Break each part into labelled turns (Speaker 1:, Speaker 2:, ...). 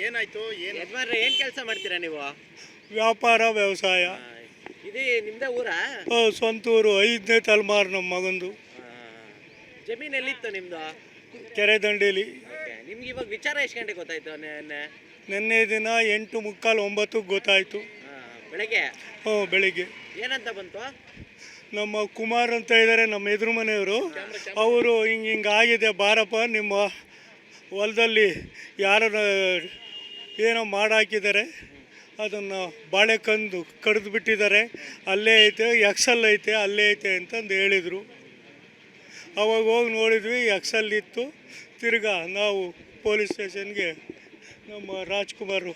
Speaker 1: ಏನಾಯ್ತು?
Speaker 2: ಯಜಮಾನ್ರೆ ಏನ್ ಕೆಲಸ ಮಾಡ್ತೀರಾ ನೀವು?
Speaker 3: ವ್ಯಾಪಾರ ವ್ಯವಸಾಯ.
Speaker 2: ಇದು ನಿಮ್ದೇ ಊರಾ?
Speaker 3: ಸ್ವಂತೂರು, 5ನೇ ತಲೆಮಾರು ನಮ್ಮ ಮಗಂದು.
Speaker 2: ಜಮೀನು ಎಲ್ಲಿತ್ತು ನಿಮ್ದು?
Speaker 3: ಕೆರೆ ದಂಡೇಲಿ.
Speaker 2: ನಿಮ್ಗೆ ಇವಾಗ ವಿಚಾರ ಎಷ್ಟು ಗಂಟೆಗೆ ಗೊತ್ತಾಯ್ತು?
Speaker 3: ನಿನ್ನೆ ದಿನ 8:45 9ಕ್ಕೆ ಗೊತ್ತಾಯ್ತು.
Speaker 2: ಬೆಳಗ್ಗೆ?
Speaker 3: ಬೆಳಿಗ್ಗೆ.
Speaker 2: ಏನಂತ ಬಂತು?
Speaker 3: ನಮ್ಮ ಕುಮಾರ್ ಅಂತ ಇದ್ದಾರೆ, ನಮ್ಮ ಎದುರು ಮನೆಯವರು. ಅವರು ಹಿಂಗಾಗಿದೆ ಬಾರಪ್ಪ, ನಿಮ್ಮ ಹೊಲದಲ್ಲಿ ಯಾರು ಏನೋ ಮಾಡಾಕಿದ್ದಾರೆ, ಅದನ್ನು ಬಾಳೆಕಂದು ಕಡಿದು ಬಿಟ್ಟಿದ್ದಾರೆ, ಅಲ್ಲೇ ಐತೆ, ಎಕ್ಸಲ್ ಐತೆ, ಅಲ್ಲೇ ಐತೆ ಅಂತಂದು ಹೇಳಿದರು. ಅವಾಗ ಹೋಗಿ ನೋಡಿದ್ವಿ, ಎಕ್ಸಲ್ ಇತ್ತು. ತಿರ್ಗಾ ನಾವು ಪೊಲೀಸ್ ಸ್ಟೇಷನ್ಗೆ ನಮ್ಮ ರಾಜ್ಕುಮಾರ್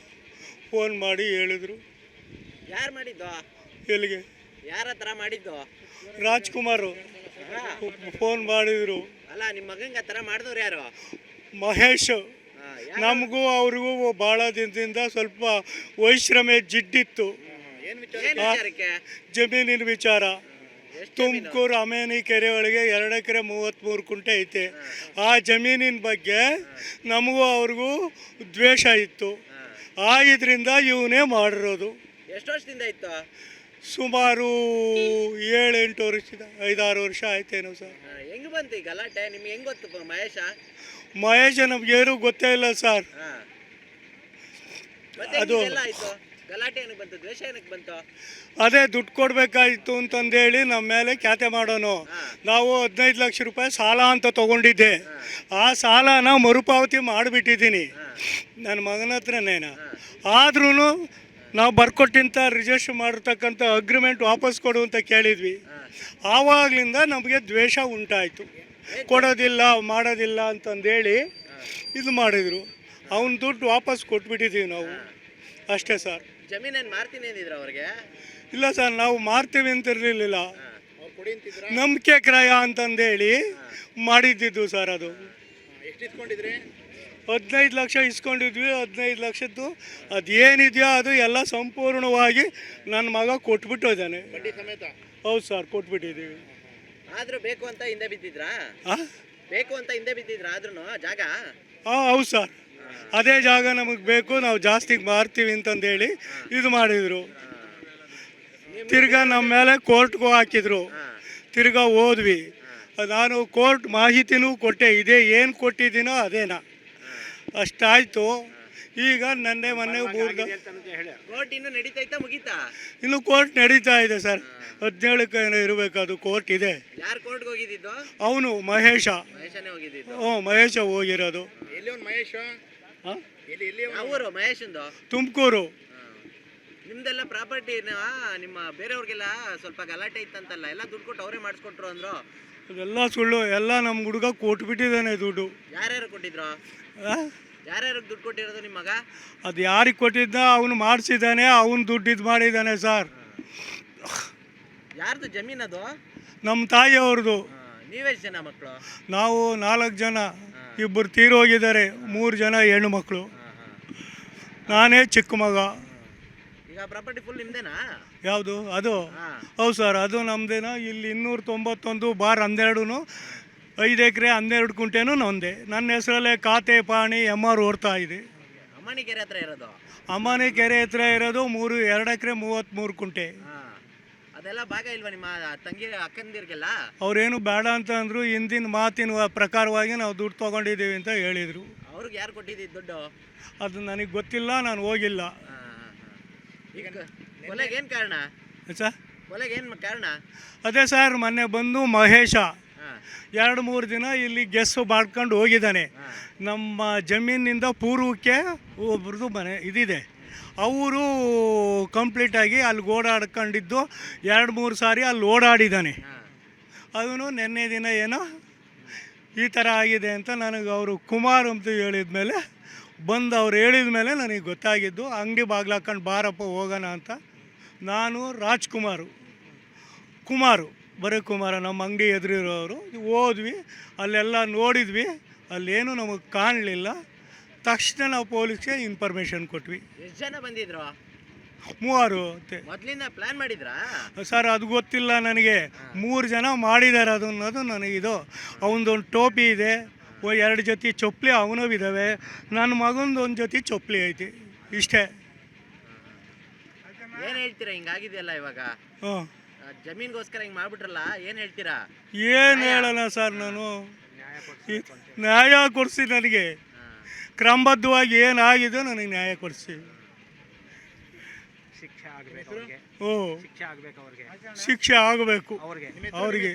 Speaker 3: ಫೋನ್ ಮಾಡಿ ಹೇಳಿದರು.
Speaker 2: ಯಾರು ಮಾಡಿದ್ದು?
Speaker 3: ಎಲ್ಲಿಗೆ?
Speaker 2: ಯಾರ ಹತ್ರ ಮಾಡಿದ್ದು?
Speaker 3: ರಾಜ್ಕುಮಾರ್ ಫೋನ್ ಮಾಡಿದರು.
Speaker 2: ಅಲ್ಲ, ನಿಮ್ಮ ಮಗಂಗೆ ಆ ಥರ ಮಾಡಿದವ್ರು ಯಾರು?
Speaker 3: ಮಹೇಶ್. ನಮಗೂ ಅವ್ರಿಗೂ ಭಾಳ ದಿನದಿಂದ ಸ್ವಲ್ಪ ವೈಶ್ರಮೆ ಜಿಡ್ಡಿತ್ತು. ಜಮೀನಿನ ವಿಚಾರ. ತುಮಕೂರು ಅಮೇನಿ ಕೆರೆ ಒಳಗೆ 2 ಎಕರೆ 33 ಕುಂಟೆ ಐತೆ. ಆ ಜಮೀನಿನ ಬಗ್ಗೆ ನಮಗೂ ಅವ್ರಿಗೂ ದ್ವೇಷ ಇತ್ತು. ಇದರಿಂದ ಇವನೇ ಮಾಡಿರೋದು.
Speaker 2: ಎಷ್ಟು ವರ್ಷದಿಂದ ಇತ್ತು?
Speaker 3: ಸುಮಾರು 7-8 ವರ್ಷದ, 5-6 ವರ್ಷ ಆಯ್ತೇನೋ ಸರ್.
Speaker 2: ಹೆಂಗ್ ಬಂತು ಈ ಗಲಾಟೆ? ನಿಮ್ಗೆ ಹೆಂಗ್ ಗೊತ್ತು
Speaker 3: ಮಹೇಶ? ನಮ್ಗೇನು ಗೊತ್ತೇ ಇಲ್ಲ ಸರ್.
Speaker 2: ಅದು ಗಲಾಟೆ ಏನಕ್ಕೆ ಬಂತು? ದ್ವೇಷ ಏನಕ್ಕೆ ಬಂತು?
Speaker 3: ಅದೇ ದುಡ್ಡು ಕೊಡಬೇಕಾಯಿತು ಅಂತಂದೇಳಿ ನಮ್ಮ ಮೇಲೆ ಖ್ಯಾತೆ ಮಾಡೋನು. ನಾವು 15 ಲಕ್ಷ ರೂಪಾಯಿ ಸಾಲ ಅಂತ ತೊಗೊಂಡಿದ್ದೆ. ಆ ಸಾಲನ ಮರುಪಾವತಿ ಮಾಡಿಬಿಟ್ಟಿದ್ದೀನಿ ನನ್ನ ಮಗನ ಹತ್ರನೇನ. ಆದ್ರೂ ನಾವು ಬರ್ಕೊಟ್ಟಿಂತ ರಿಜಿಸ್ಟರ್ ಮಾಡಿರ್ತಕ್ಕಂಥ ಅಗ್ರಿಮೆಂಟ್ ವಾಪಸ್ ಕೊಡು ಅಂತ ಕೇಳಿದ್ವಿ. ಆವಾಗಲಿಂದ ನಮಗೆ ದ್ವೇಷ ಉಂಟಾಯಿತು. ಕೊಡೋದಿಲ್ಲ, ಮಾಡೋದಿಲ್ಲ ಅಂತಂದೇಳಿ ಇದು ಮಾಡಿದರು. ಅವನ ದುಡ್ಡು ವಾಪಸ್ ಕೊಟ್ಬಿಟ್ಟಿದ್ದೀವಿ ನಾವು, ಅಷ್ಟೇ ಸರ್.
Speaker 2: ಜಮೀನೇನು ಮಾರ್ತೀನಿ ಅಂದಿದ್ರು ಅವ್ರಿಗೆ?
Speaker 3: ಇಲ್ಲ ಸರ್, ನಾವು ಮಾರ್ತೀವಿ ಅಂತ ಇರಲಿಲ್ಲ, ನಂಬಿಕೆ ಕ್ರಯ ಅಂತಂದೇಳಿ ಮಾಡಿದ್ದಿದ್ದು ಸರ್. ಅದು 15 ಲಕ್ಷ ಇಸ್ಕೊಂಡಿದ್ವಿ. 15 ಲಕ್ಷದ್ದು ಅದೇನಿದೆಯೋ ಅದು ಎಲ್ಲ ಸಂಪೂರ್ಣವಾಗಿ ನನ್ನ ಮಗ ಕೊಟ್ಬಿಟ್ಟು ಇದ್ದಾನೆ. ಹೌದು ಸರ್, ಕೊಟ್ಬಿಟ್ಟಿದ್ದೀವಿ.
Speaker 2: ಆದರೂ ಬೇಕು ಅಂತ ಹಿಂದೆ ಬಿದ್ದಿದ್ರಾ? ಬೇಕು ಅಂತ ಹಿಂದೆ ಬಿದ್ದಿದ್ರಾ? ಆದ್ರೂ ಜಾಗ?
Speaker 3: ಹೌದು ಸರ್, ಅದೇ ಜಾಗ ನಮಗೆ ಬೇಕು, ನಾವು ಜಾಸ್ತಿಗೆ ಮಾರ್ತೀವಿ ಅಂತಂದೇಳಿ ಇದು ಮಾಡಿದರು. ತಿರ್ಗಾ ನಮ್ಮ ಮೇಲೆ ಕೋರ್ಟ್ಗೂ ಹಾಕಿದ್ರು. ತಿರ್ಗಾ ಹೋದ್ವಿ. ನಾನು ಕೋರ್ಟ್ ಮಾಹಿತಿನೂ ಕೊಟ್ಟೆ, ಇದೇ ಏನು ಕೊಟ್ಟಿದ್ದೀನೋ ಅದೇನಾ, ಅಷ್ಟಾಯಿತು. ಈಗ ಮೊನ್ನೆ
Speaker 2: ಕೋರ್ಟ್ ಇನ್ನು ನಡೀತಾ ಮುಗೀತಾ?
Speaker 3: ಇನ್ನು ಕೋರ್ಟ್ ನಡೀತಾ ಇದೆ ಸರ್. 17ಕ್ಕೆ ಇರಬೇಕು, ಅದು ಕೋರ್ಟ್ ಇದೆ.
Speaker 2: ಯಾರು ಕೋರ್ಟ್ಗೆ ಹೋಗಿದ್ದು?
Speaker 3: ಅವನು ಮಹೇಶ. ಮಹೇಶ ಹೋಗಿರೋದು.
Speaker 2: ಮಹೇಶಂದು
Speaker 3: ತುಮಕೂರು.
Speaker 2: ನಿಮ್ದೆಲ್ಲ ಪ್ರಾಪರ್ಟಿ ನಿಮ್ಮ ಬೇರೆಯವ್ರಿಗೆಲ್ಲ ಸ್ವಲ್ಪ ಗಲಾಟೆ ಇತ್ತಂತಲ್ಲ, ಎಲ್ಲ ದುಡ್ಡು ಕೊಟ್ಟು ಅವರೇ ಮಾಡಿಸ್ಕೊಟ್ರು ಅಂದ್ರು.
Speaker 3: ಅದೆಲ್ಲ ಸುಳ್ಳು. ಎಲ್ಲ ನಮ್ಮ ಹುಡುಗ ಕೊಟ್ಬಿಟ್ಟಿದ್ದಾನೆ ದುಡ್ಡು.
Speaker 2: ಯಾರ್ಯಾರು ಕೊಟ್ಟಿದ್ರು? ಯಾರ್ಯಾರು ದುಡ್ಡು ಕೊಟ್ಟಿರೋದು ನಿಮ್ಮ ಮಗ?
Speaker 3: ಅದು ಯಾರಿಗೆ ಕೊಟ್ಟಿದ್ದ ಅವನು ಮಾಡಿಸಿದ್ದಾನೆ, ಅವನು ದುಡ್ಡು ಇದು ಮಾಡಿದ್ದಾನೆ ಸರ್.
Speaker 2: ಯಾರ್ದು ಜಮೀನು ಅದು? ನಮ್ಮ
Speaker 3: ತಾಯಿಯವ್ರದ್ದು.
Speaker 2: ನೀವೆಷ್ಟು ಜನ ಮಕ್ಕಳು?
Speaker 3: ನಾವು 4 ಜನ. 2 ತೀರೋಗಿದ್ದಾರೆ, 3 ಜನ ಹೆಣ್ಣು ಮಕ್ಕಳು. ನಾನೇ ಚಿಕ್ಕ ಮಗ.
Speaker 2: ಈಗ ಪ್ರಾಪರ್ಟಿ ಫುಲ್ ನಿಮ್ದೇನಾ?
Speaker 3: ಯಾವುದು ಅದು? ಹೌದು ಸರ್, ಅದು ನಮ್ದೇನಾ. ಇಲ್ಲಿ 291/12 5 ಎಕರೆ 12 ಕುಂಟೆನೂ ನಮ್ಮದೇ. ನನ್ನ ಹೆಸರಲ್ಲೇ ಖಾತೆ ಪಾಣಿ MR ಓಡ್ತಾ ಇದೆ.
Speaker 2: ಅಮ್ಮನಿ ಕೆರೆ ಹತ್ರ ಇರೋದು?
Speaker 3: ಅಮ್ಮನಿ ಕೆರೆ ಹತ್ರ ಇರೋದು 2 ಎಕರೆ 33 ಕುಂಟೆ.
Speaker 2: ಅದೆಲ್ಲ ಭಾಗ ಇಲ್ವಾ ನಿಮ್ಮ ತಂಗಿ ಅಕ್ಕಂದಿರ್ಗೆಲ್ಲ?
Speaker 3: ಅವ್ರೇನು ಬೇಡ ಅಂತ ಅಂದರು. ಹಿಂದಿನ ಮಾತಿನ ಪ್ರಕಾರವಾಗಿ ನಾವು ದುಡ್ಡು ತೊಗೊಂಡಿದ್ದೀವಿ ಅಂತ ಹೇಳಿದರು.
Speaker 2: ಅವ್ರಿಗೆ ಯಾರು ಕೊಟ್ಟಿದ್ದು ದುಡ್ಡು?
Speaker 3: ಅದು ನನಗೆ ಗೊತ್ತಿಲ್ಲ, ನಾನು ಹೋಗಿಲ್ಲ.
Speaker 2: ಈಗ ಕೊಲೆಗೆ ಏನು ಕಾರಣ
Speaker 3: ಸರ್?
Speaker 2: ಕೊಲೆಗೆ ಏನು ಕಾರಣ?
Speaker 3: ಅದೇ ಸರ್, ಮೊನ್ನೆ ಬಂದು ಮಹೇಶ 2-3 ದಿನ ಇಲ್ಲಿ ಗೆಸ್ಸು ಮಾಡ್ಕೊಂಡು ಹೋಗಿದ್ದಾನೆ. ನಮ್ಮ ಜಮೀನಿಂದ ಪೂರ್ವಕ್ಕೆ ಒಬ್ರದ್ದು ಮನೆ ಇದಿದೆ. ಅವರು ಕಂಪ್ಲೀಟಾಗಿ ಅಲ್ಲಿ ಓಡಾಡ್ಕೊಂಡಿದ್ದು 2-3 ಸಾರಿ ಅಲ್ಲಿ ಓಡಾಡಿದ್ದಾನೆ. ಅವನು ನಿನ್ನೆ ದಿನ ಏನೋ ಈ ಥರ ಆಗಿದೆ ಅಂತ ನನಗೆ ಅವರು ಕುಮಾರ್ ಅಂತ ಹೇಳಿದ ಮೇಲೆ ಬಂದು ಅವ್ರು ಹೇಳಿದ ಮೇಲೆ ನನಗೆ ಗೊತ್ತಾಗಿದ್ದು. ಅಂಗಡಿ ಬಾಗಿಲು ಹಾಕೊಂಡು ಬಾರಪ್ಪ ಹೋಗೋಣ ಅಂತ. ನಾನು ಕುಮಾರು ಬರೀ ಕುಮಾರ, ನಮ್ಮ ಅಂಗಡಿ ಎದುರಿರೋರು. ಹೋದ್ವಿ, ಅಲ್ಲೆಲ್ಲ ನೋಡಿದ್ವಿ, ಅಲ್ಲೇನು ನಮಗೆ ಕಾಣಲಿಲ್ಲ. ತಕ್ಷಣ ನಾವು ಪೊಲೀಸ್ಗೆ ಇನ್ಫಾರ್ಮೇಷನ್ ಕೊಟ್ವಿ.
Speaker 2: ಎಷ್ಟು ಜನ ಬಂದಿದ್ರು?
Speaker 3: 3
Speaker 2: ಮೊದಲಿಂದ ಪ್ಲಾನ್ ಮಾಡಿದ್ರಾ
Speaker 3: ಸರ್? ಅದು ಗೊತ್ತಿಲ್ಲ ನನಗೆ. 3 ಜನ ಮಾಡಿದ್ದಾರೆ ಅದು ಅನ್ನೋದು ನನಗಿದು. ಅವನದೊಂದು ಟೋಪಿ ಇದೆ, ಎರಡು ಜೊತೆ ಚೊಪ್ಲಿ ಅವನೂ ಇದ್ದಾವೆ, ನನ್ನ ಮಗಂದು ಒಂದು ಜೊತೆ ಚೊಪ್ಲಿ ಐತಿ, ಇಷ್ಟೇ.
Speaker 2: ಏನು ಹೇಳ್ತೀರಾ ಹಿಂಗಾಗಿದೆಯಲ್ಲ ಇವಾಗ
Speaker 3: ಹ್ಞೂ,
Speaker 2: ಜಮೀನ್ಗೋಸ್ಕರ ಹಿಂಗೆ ಮಾಡ್ಬಿಟ್ರಲ್ಲ, ಏನು ಹೇಳ್ತೀರಾ?
Speaker 3: ಏನು ಹೇಳೋಣ ಸರ್, ನಾನು ನ್ಯಾಯ ಕೊಡಿಸಿ, ನನಗೆ ಕ್ರಮಬದ್ಧವಾಗಿ ಏನಾಗಿದೆ ನನಗೆ ನ್ಯಾಯ ಕೊಡಿಸಿ. ಓ, ಶಿಕ್ಷೆ ಆಗಬೇಕು ಅವ್ರಿಗೆ.